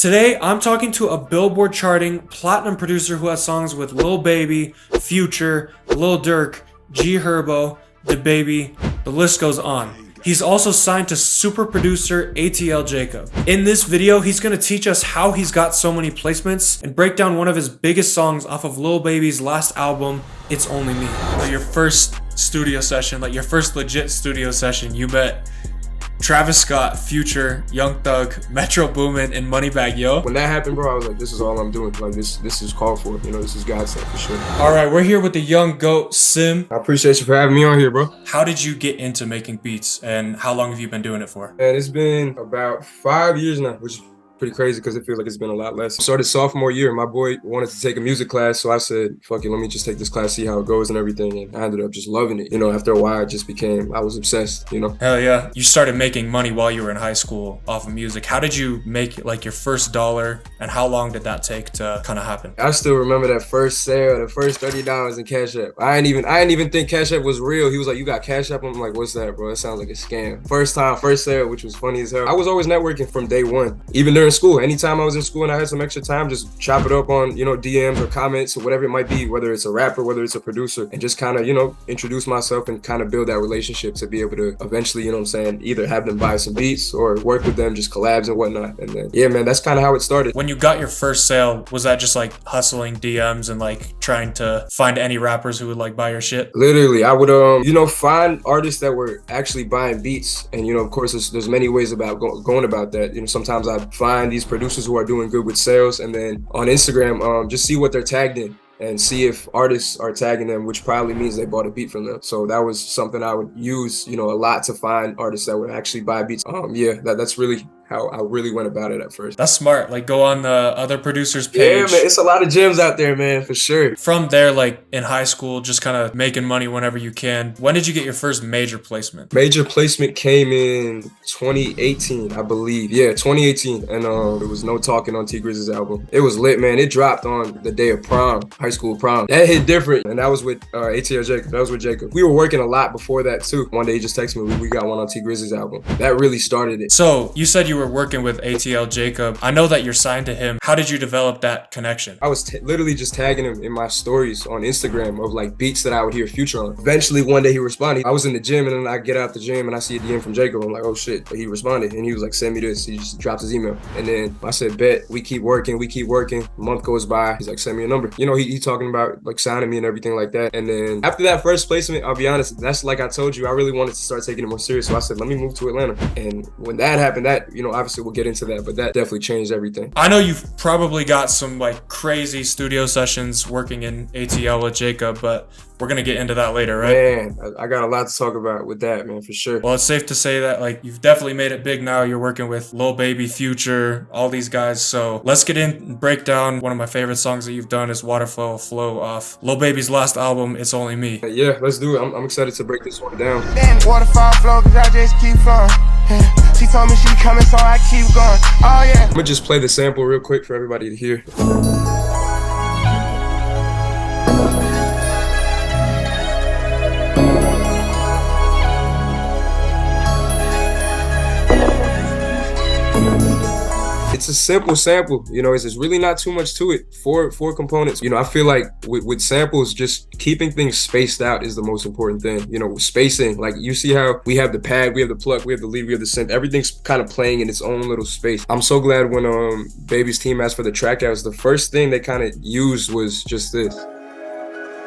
Today, I'm talking to a Billboard charting platinum producer who has songs with Lil Baby, Future, Lil Durk, Herbo, DaBaby, the list goes on. He's also signed to super producer ATL Jacob. In this video, he's gonna teach us how he's got so many placements and break down one of his biggest songs off of Lil Baby's last album, It's Only Me. So your first studio session, like your first legit studio session, you bet Travis Scott, Future, Young Thug, Metro Boomin, and Moneybagg Yo. When that happened, bro, I was like, this is all I'm doing. Like, this is called for. You know, this is God's stuff for sure. All right, we're here with the young GOAT, Sim. I appreciate you for having me on here, bro. How did you get into making beats, and how long have you been doing it for? And it's been about 5 years now, which is pretty crazy because it feels like it's been a lot less. Started sophomore year, my boy wanted to take a music class, so I said, fuck it, let me just take this class, see how it goes and everything, and I ended up just loving it. You know, after a while, I was obsessed, you know? Hell yeah. You started making money while you were in high school off of music. How did you make like your first dollar, and how long did that take to kind of happen? I still remember that first sale, the first $30 in Cash App. I didn't even think Cash App was real. He was like, you got Cash App? I'm like, what's that, bro? It sounds like a scam. First time, first sale, which was funny as hell. I was always networking from day one, even during school. Anytime I was in school and I had some extra time, just chop it up on, you know, DMs or comments or whatever it might be, whether it's a rapper, whether it's a producer, and just kind of, you know, introduce myself and kind of build that relationship to be able to eventually, you know what I'm saying, either have them buy some beats or work with them, just collabs and whatnot. And then, yeah, man, that's kind of how it started. When you got your first sale, was that just like hustling DMs and like trying to find any rappers who would like buy your shit? Literally, I would, you know, find artists that were actually buying beats. And, you know, of course, there's many ways about going about that. You know, sometimes I find these producers who are doing good with sales, and then on Instagram, just see what they're tagged in and see if artists are tagging them, which probably means they bought a beat from them. So that was something I would use, you know, a lot to find artists that would actually buy beats. Yeah, that's really how I really went about it at first. That's smart. Like, go on the other producers' page. Yeah, man, it's a lot of gems out there, man, for sure. From there, like in high school, just kind of making money whenever you can. When did you get your first major placement? Major placement came in 2018, I believe. Yeah, 2018. And it was No Talking on T Grizzly's album. It was lit, man. It dropped on the day of prom, high school prom. That hit different. And that was with ATL Jacob. That was with Jacob. We were working a lot before that too. One day he just texted me, we got one on T Grizzly's album. That really started it. So you said you were working with ATL Jacob. I know that you're signed to him. How did you develop that connection? I was literally just tagging him in my stories on Instagram of like beats that I would hear Future on. Eventually one day he responded. I was in the gym and then I get out the gym and I see a DM from Jacob. I'm like, oh shit. But he responded and he was like, send me this. He just dropped his email. And then I said, bet. We keep working. A month goes by. He's like, send me a number. You know, he talking about like signing me and everything like that. And then after that first placement, I'll be honest, that's like I told you, I really wanted to start taking it more serious. So I said, let me move to Atlanta. And when that happened, that, you know, obviously we'll get into that, but that definitely changed everything. I know you've probably got some like crazy studio sessions working in ATL with Jacob, but we're gonna get into that later, right? Man, I got a lot to talk about with that, man, for sure. Well, it's safe to say that like you've definitely made it big now. You're working with Lil Baby, Future, all these guys. So let's get in and break down one of my favorite songs that you've done is Waterfall Flow off Lil Baby's last album, It's Only Me. Yeah, let's do it. I'm excited to break this one down. Waterfall flow, cause I just keep flowing. She told me she coming, so I keep going. Oh yeah. I'm gonna just play the sample real quick for everybody to hear. It's a simple sample, you know, it's really not too much to it. Four components. You know, I feel like with samples, just keeping things spaced out is the most important thing. You know, spacing, like you see how we have the pad, we have the pluck, we have the lead, we have the synth, everything's kind of playing in its own little space. I'm so glad when Baby's team asked for the track outs, the first thing they kind of used was just this,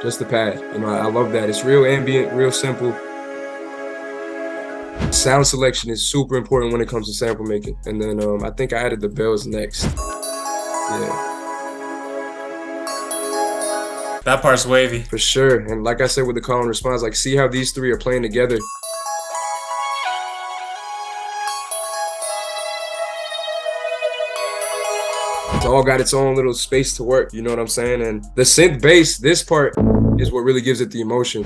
just the pad. You know, I love that. It's real ambient, real simple. Sound selection is super important when it comes to sample making. And then I think I added the bells next. Yeah. That part's wavy. For sure. And like I said with the call and response, like see how these three are playing together. It's all got its own little space to work, you know what I'm saying? And the synth bass, this part is what really gives it the emotion.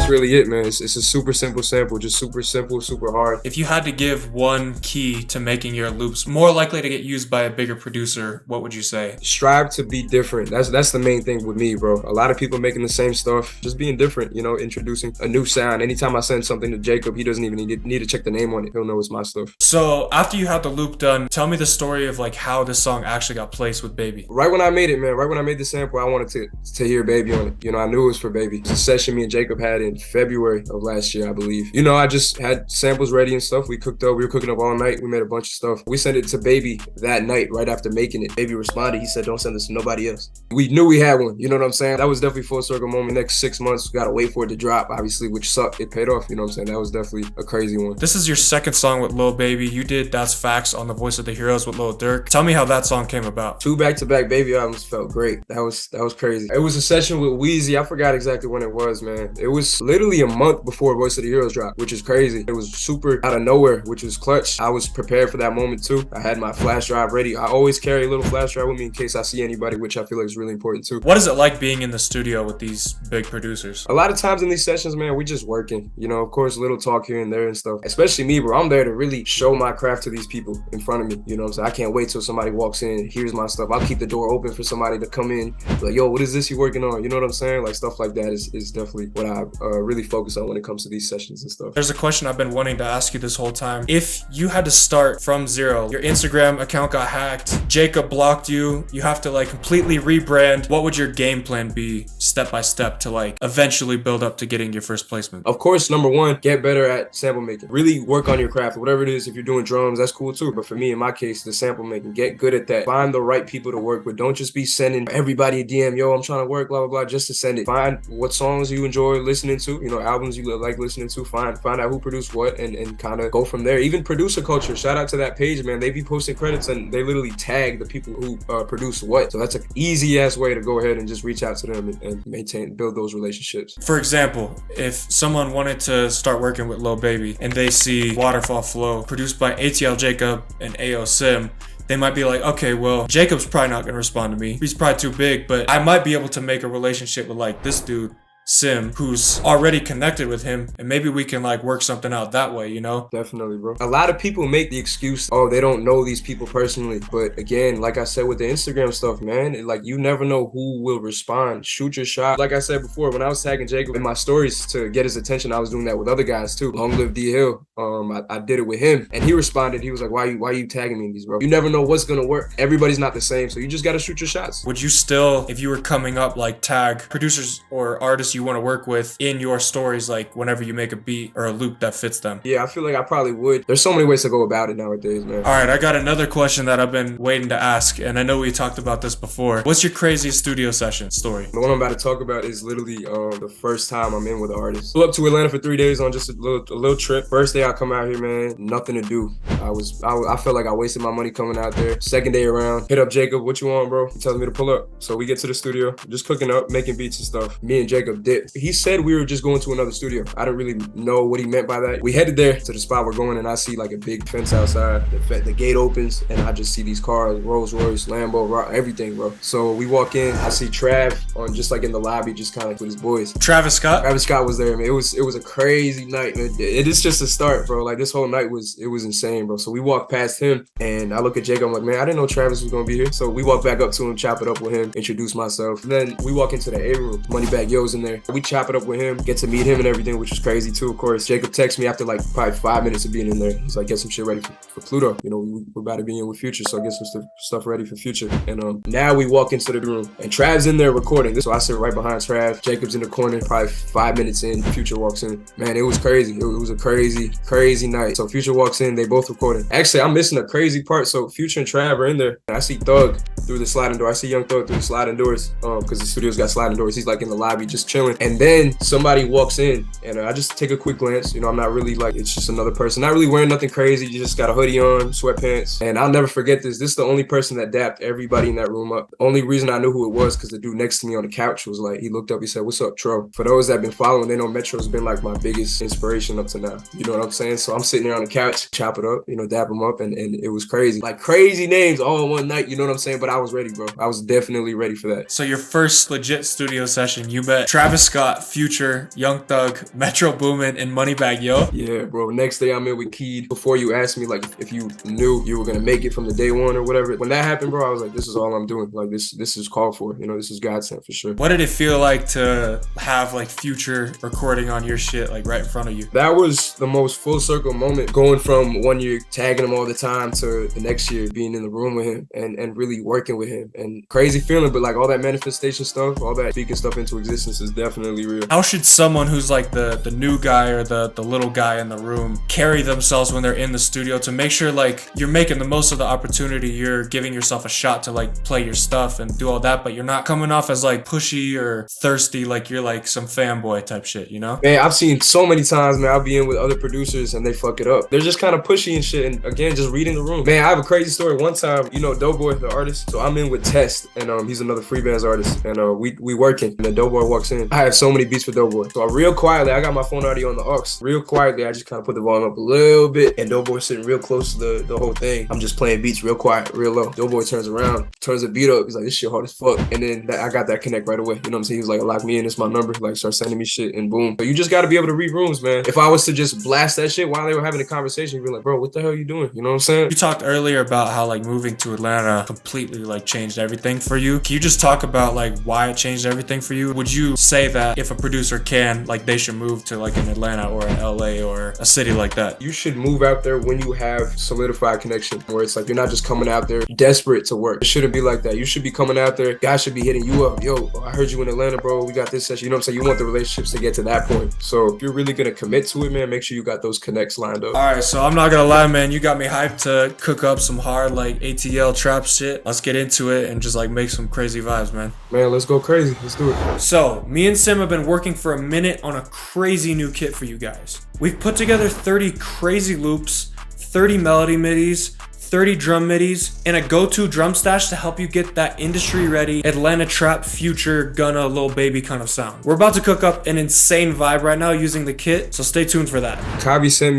That's really it, man. It's a super simple sample, just super simple, super hard. If you had to give one key to making your loops more likely to get used by a bigger producer, what would you say? Strive to be different. That's the main thing with me, bro. A lot of people making the same stuff, just being different, you know, introducing a new sound. Anytime I send something to Jacob, he doesn't even need to check the name on it. He'll know it's my stuff. So after you had the loop done, tell me the story of like how this song actually got placed with Baby. Right when I made it, man, right when I made the sample, I wanted to hear Baby on it. You know, I knew it was for Baby. It's a session me and Jacob had in February of last year, I believe. You know, I just had samples ready and stuff. We were cooking up all night. We made a bunch of stuff. We sent it to Baby that night, right after making it. Baby responded. He said, don't send this to nobody else. We knew we had one. You know what I'm saying? That was definitely full circle moment. Next 6 months, we gotta wait for it to drop, obviously, which sucked. It paid off. You know what I'm saying? That was definitely a crazy one. This is your second song with Lil Baby. You did That's Facts on the Voice of the Heroes with Lil Durk. Tell me how that song came about. 2 back-to-back Baby albums felt great. That was crazy. It was a session with Weezy. I forgot exactly when it was, man. It was literally a month before Voice of the Heroes dropped, which is crazy. It was super out of nowhere, which was clutch. I was prepared for that moment too. I had my flash drive ready. I always carry a little flash drive with me in case I see anybody, which I feel like is really important too. What is it like being in the studio with these big producers? A lot of times in these sessions, man, we just working. You know, of course, a little talk here and there and stuff. Especially me, bro. I'm there to really show my craft to these people in front of me. You know what I'm saying? I can't wait till somebody walks in, hears my stuff. I'll keep the door open for somebody to come in, like, yo, what is this you working on? You know what I'm saying? Like, stuff like that is definitely what I really focus on when it comes to these sessions and stuff. There's a question I've been wanting to ask you this whole time. If you had to start from zero, your Instagram account got hacked, Jacob blocked you, you have to like completely rebrand, what would your game plan be step by step to like eventually build up to getting your first placement? Of course, number one, get better at sample making. Really work on your craft, whatever it is. If you're doing drums, that's cool too. But for me, in my case, the sample making, get good at that. Find the right people to work with. Don't just be sending everybody a DM, yo, I'm trying to work, blah, blah, blah, just to send it. Find what songs you enjoy listening to, you know, albums you like listening to. Find out who produced what and kind of go from there. Even producer culture, shout out to that page, man. They be posting credits and they literally tag the people who produce what. So that's an easy ass way to go ahead and just reach out to them and build those relationships. For example, if someone wanted to start working with Lil Baby and they see Waterfall Flow produced by ATL Jacob and AO Sim, they might be like, okay, well, Jacob's probably not gonna respond to me. He's probably too big, but I might be able to make a relationship with like this dude, Sim, who's already connected with him, and maybe we can like work something out that way, you know? Definitely, bro. A lot of people make the excuse, oh, they don't know these people personally. But again, like I said with the Instagram stuff, man, like you never know who will respond. Shoot your shot. Like I said before, when I was tagging Jacob in my stories to get his attention, I was doing that with other guys too. Long live D Hill. I did it with him, and he responded. He was like, why are you tagging me in these, bro? You never know what's gonna work. Everybody's not the same, so you just gotta shoot your shots. Would you still, if you were coming up, like tag producers or artists you want to work with in your stories, like whenever you make a beat or a loop that fits them? Yeah, I feel like I probably would. There's so many ways to go about it nowadays, man. All right, I got another question that I've been waiting to ask, and I know we talked about this before. What's your craziest studio session story? The one I'm about to talk about is literally the first time I'm in with an artist. Flew up to Atlanta for 3 days on just a little trip. First day I come out here, man, nothing to do. I felt like I wasted my money coming out there. Second day around, hit up Jacob, what you want, bro? He tells me to pull up. So we get to the studio, just cooking up, making beats and stuff. Me and Jacob did. He said we were just going to another studio. I didn't really know what he meant by that. We headed there to the spot we're going, and I see like a big fence outside. The gate opens, and I just see these cars, Rolls Royce, Lambo, everything, bro. So we walk in, I see Trav on just like in the lobby, just kind of like with his boys. Travis Scott? Travis Scott was there, man. It was a crazy night, man. It is just a start, bro. Like this whole night was insane, bro. So we walked past him, and I look at Jacob, I'm like, man, I didn't know Travis was gonna be here. So we walk back up to him, chop it up with him, introduce myself. And then we walk into the A room. Moneybag Yo's in there. We chop it up with him, get to meet him and everything, which was crazy too, of course. Jacob texts me after like probably 5 minutes of being in there. He's like, get some shit ready for Pluto. You know, we're about to be in with Future, so get some stuff ready for Future. And now we walk into the room, and Trav's in there recording. So I sit right behind Trav. Jacob's in the corner, probably 5 minutes in, Future walks in. Man, it was crazy. It was a crazy night. So Future walks in, they both recording. Actually, I'm missing a crazy part. So Future and Trav are in there. I see Thug through the sliding door. I see Young Thug through the sliding doors, because the studio's got sliding doors. He's like in the lobby just chilling. And then somebody walks in, and I just take a quick glance. You know, I'm not really like, it's just another person. Not really wearing nothing crazy. You just got a hoodie hoodie on, sweatpants. And I'll never forget this. This is the only person that dapped everybody in that room up. The only reason I knew who it was because the dude next to me on the couch was like, he looked up, he said, "What's up, Tro?" For those that have been following, they know Metro's been like my biggest inspiration up to now. You know what I'm saying? So I'm sitting there on the couch, chop it up, you know, dap him up, and it was crazy. Like crazy names all in one night, you know what I'm saying? But I was ready, bro. I was definitely ready for that. So your first legit studio session, you met Travis Scott, Future, Young Thug, Metro Boomin, and Moneybagg Yo. Yeah, bro. Next day I'm in with Keed. Before you asked me like if you knew you were gonna make it from the day one or whatever, when that happened, bro, I was like, this is all I'm doing. Like this is called for. You know, this is God sent for sure. What did it feel like to have like Future recording on your shit like right in front of you? That was the most full circle moment, going from 1 year tagging him all the time to the next year being in the room with him and really working with him. And crazy feeling, but like all that manifestation stuff, all that speaking stuff into existence is definitely real. How should someone who's like the new guy or the little guy in the room carry themselves when they're in the studio to make sure like you're making the most of the opportunity, you're giving yourself a shot to like play your stuff and do all that, but you're not coming off as like pushy or thirsty like you're like some fanboy type shit, you know? Man, I've seen so many times, man, I'll be in with other producers and they fuck it up. They're just kind of pushy and shit, and again, just reading the room. Man, I have a crazy story. One time, you know Doughboy, the artist, so I'm in with Test, and he's another free bands artist, and we working, and then Doughboy walks in. I have so many beats with Doughboy, so real quietly, I got my phone audio on the aux. Real quietly, I just kind of put the volume up a little bit, and Doughboy sitting real close to the whole thing. I'm just playing beats real quiet, real low. Doughboy turns around, turns the beat up. He's like, "This shit hard as fuck," and then I got that connect right away. You know what I'm saying? He was like, "Lock me in, it's my number." Like, start sending me shit, and boom. But you just got to be able to read rooms, man. If I was to just blast that shit while they were having a conversation, you'd be like, "Bro, what the hell are you doing?" You know what I'm saying? You talked earlier about how like moving to Atlanta completely like changed everything for you. Can you just talk about like why it changed everything for you? Would you say that if a producer can, like they should move to like an Atlanta or an LA or a city like that? You should move out there when you have solidified connection, where it's like you're not just coming out there desperate to work. It shouldn't be like that. You should be coming out there, guys should be hitting you up. "Yo, I heard you in Atlanta, bro. We got this session." You know what I'm saying? You want the relationships to get to that point. So if you're really gonna commit to it, man, make sure you got those connects lined up. Alright, so I'm not gonna lie, man, you got me hyped to cook up some hard like ATL trap shit. Let's get into it and just like make some crazy vibes, man. Man, let's go crazy. Let's do it. So, me and Sim have been working for a minute on a crazy new kit for you guys. We've put together 30 crazy loops, 30 melody midis, 30 drum midis, and a go-to drum stash to help you get that industry-ready Atlanta trap, Future, Gunna, Lil Baby kind of sound. We're about to cook up an insane vibe right now using the kit, so stay tuned for that. Kabi sent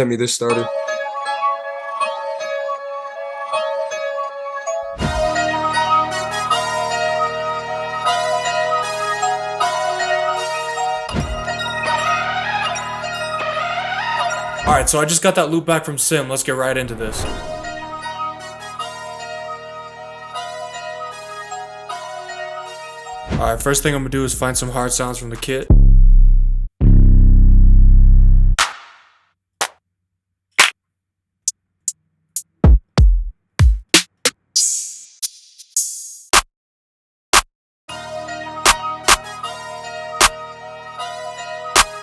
me this starter. Alright, so I just got that loop back from Sim. Let's get right into this. Alright, first thing I'm gonna do is find some hard sounds from the kit.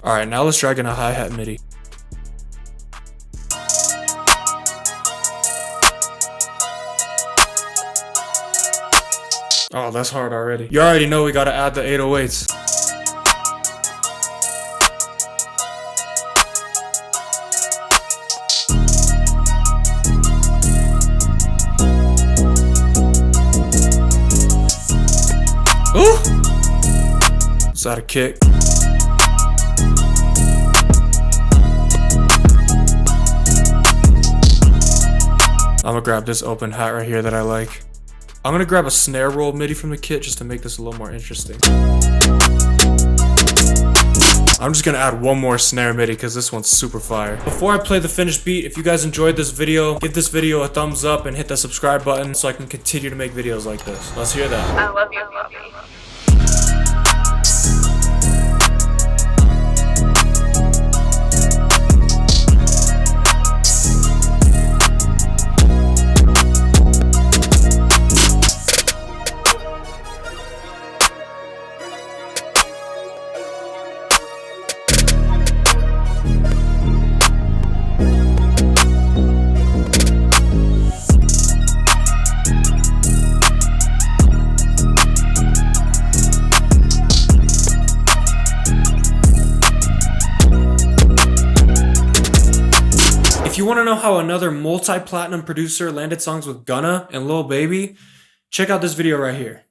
Alright, now let's drag in a hi-hat MIDI. Oh, that's hard already. You already know we gotta add the 808s. Ooh! Is that a kick? I'm gonna grab this open hat right here that I like. I'm gonna grab a snare roll MIDI from the kit just to make this a little more interesting. I'm just gonna add one more snare MIDI because this one's super fire. Before I play the finished beat, if you guys enjoyed this video, give this video a thumbs up and hit the subscribe button so I can continue to make videos like this. Let's hear that. I love you, Bobby. If you want to know how another multi-platinum producer landed songs with Gunna and Lil Baby, check out this video right here.